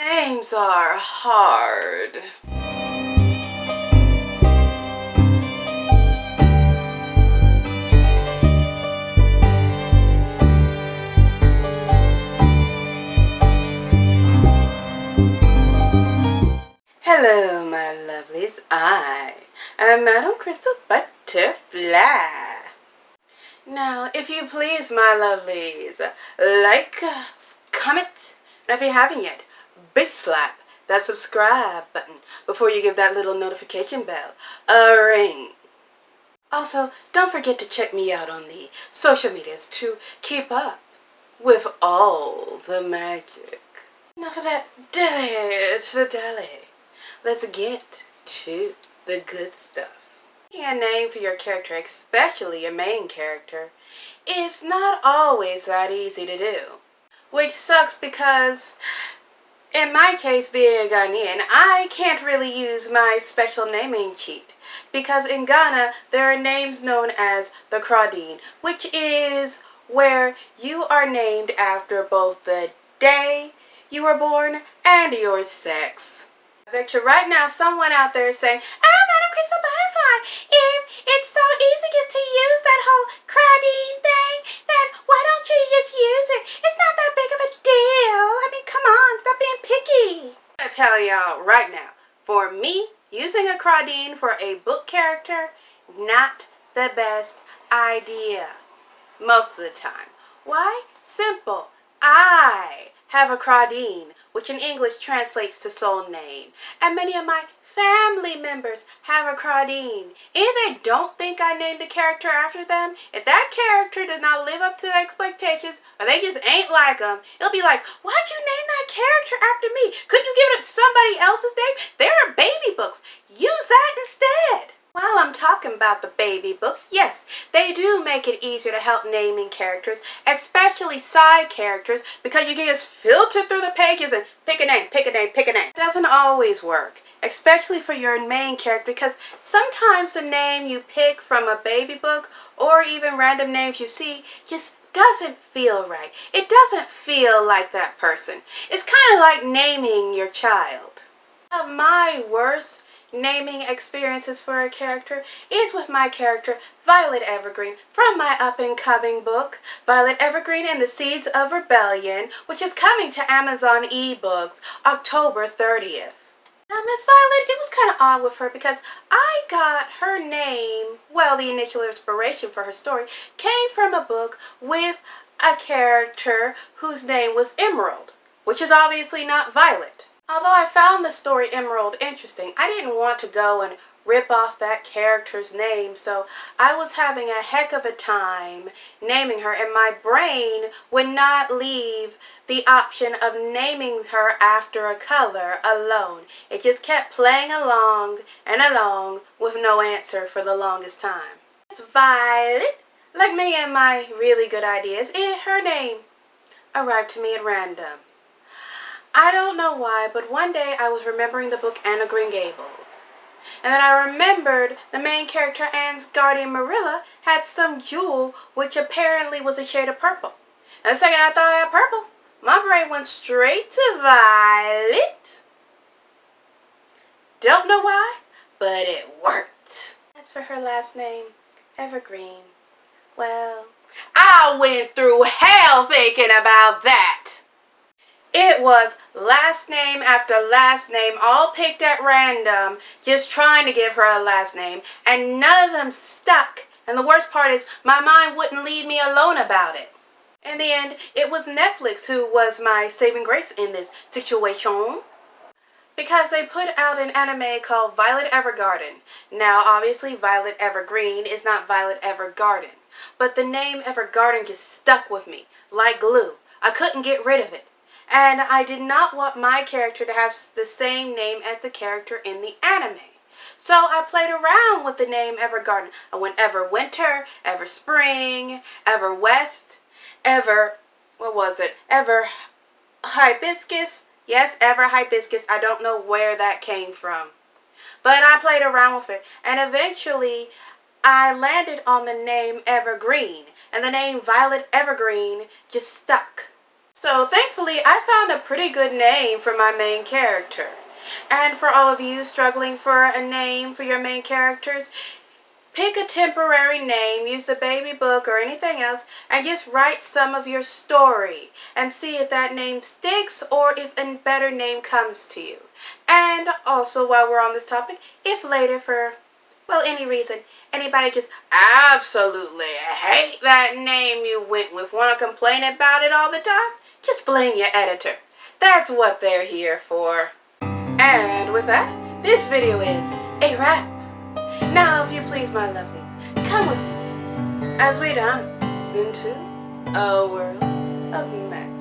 Names are hard. Hello, my lovelies. I am Madam Crystal Butterfly. Now, if you please, my lovelies, like, comment, and if you haven't yet, big slap that subscribe button before you give that little notification bell a ring. Also, don't forget to check me out on the social medias to keep up with all the magic. Enough of that dilly. Let's get to the good stuff. Picking a name for your character, especially your main character, is not always that easy to do. Which sucks because, in my case being a Ghanaian, I can't really use my special naming cheat. Because in Ghana, there are names known as the Crawdine, which is where you are named after both the day you were born and your sex. I bet you right now someone out there is saying, Madam Crystal Butterfly, if it's so easy just to use that whole Crawdine thing, then why don't you just use it? It's not that big of a deal. I mean, come on, stop being picky. I tell y'all right now, for me, using a Crawdine for a book character, not the best idea. Most of the time. Why? Simple. I have a Crawdine, which in English translates to soul name. And many of my family members have a Crawdine. Either they don't think I named a character after them, if that character does not live up to their expectations, or they just ain't like them, it'll be like, why'd you name that character after me? Couldn't you give it somebody else's name? There are baby books. Use that instead. While I'm talking about the baby books, yes, they do make it easier to help naming characters, especially side characters, because you can just filter through the pages and pick a name. It doesn't always work, especially for your main character, because sometimes the name you pick from a baby book, or even random names you see, just doesn't feel right. It doesn't feel like that person. It's kind of like naming your child. My worst naming experiences for a character is with my character Violet Evergreen from my up-and-coming book Violet Evergreen and the Seeds of Rebellion, which is coming to Amazon eBooks October 30th. Now Miss Violet, it was kind of odd with her because I got her name, well, the initial inspiration for her story came from a book with a character whose name was Emerald, which is obviously not Violet. Although I found the story Emerald interesting, I didn't want to go and rip off that character's name, so I was having a heck of a time naming her, and my brain would not leave the option of naming her after a color alone. It just kept playing along and along with no answer for the longest time. It's Violet. Like many of my really good ideas, her name arrived to me at random. I don't know why, but one day I was remembering the book Anne of Green Gables. And then I remembered the main character, Anne's guardian Marilla, had some jewel which apparently was a shade of purple. And the second I thought of purple, my brain went straight to Violet. Don't know why, but it worked. As for her last name, Evergreen, well, I went through hell thinking about that. It was last name after last name, all picked at random, just trying to give her a last name, and none of them stuck. And the worst part is, my mind wouldn't leave me alone about it. In the end, it was Netflix who was my saving grace in this situation, because they put out an anime called Violet Evergarden. Now, obviously, Violet Evergreen is not Violet Evergarden, but the name Evergarden just stuck with me, like glue. I couldn't get rid of it. And I did not want my character to have the same name as the character in the anime. So I played around with the name Evergarden. I went Everwinter, Everspring, Everwest, Ever Hibiscus. Yes, Ever Hibiscus. I don't know where that came from. But I played around with it. And eventually I landed on the name Evergreen. And the name Violet Evergreen just stuck. So thankfully, I found a pretty good name for my main character. And for all of you struggling for a name for your main characters, pick a temporary name, use the baby book or anything else, and just write some of your story and see if that name sticks or if a better name comes to you. And also, while we're on this topic, if later for, well, any reason, anybody just absolutely hate that name you went with, want to complain about it all the time, just blame your editor. That's what they're here for. And with that, this video is a wrap. Now, if you please, my lovelies, come with me as we dance into a world of magic.